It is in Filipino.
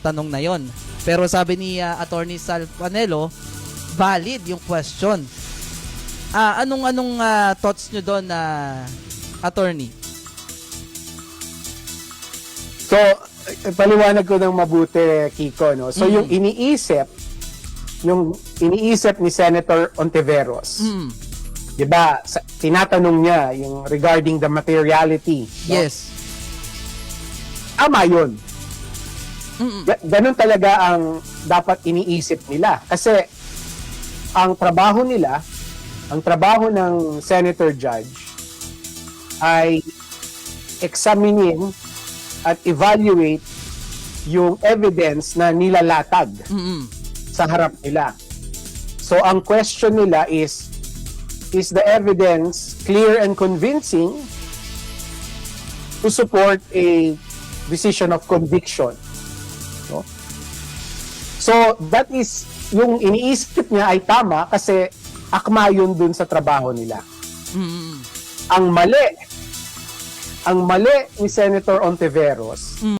tanong na yon. Pero sabi ni Attorney Sal Panelo, valid yung question. Anong thoughts nyo doon na attorney? So, paliwanag ko ng mabuti, Kiko, no? So, yung iniisip ni Senator Ontiveros, di ba, tinatanong niya yung regarding the materiality. No? Yes. Tama yun. Ganun talaga ang dapat iniisip nila. Kasi, ang trabaho ng Senator Judge ay examinin at evaluate yung evidence na nilalatag sa harap nila. So, ang question nila is the evidence clear and convincing to support a decision of conviction? No? So, that is, yung iniisip niya ay tama kasi akma yun dun sa trabaho nila. Ang mali ni Senator Ontiveros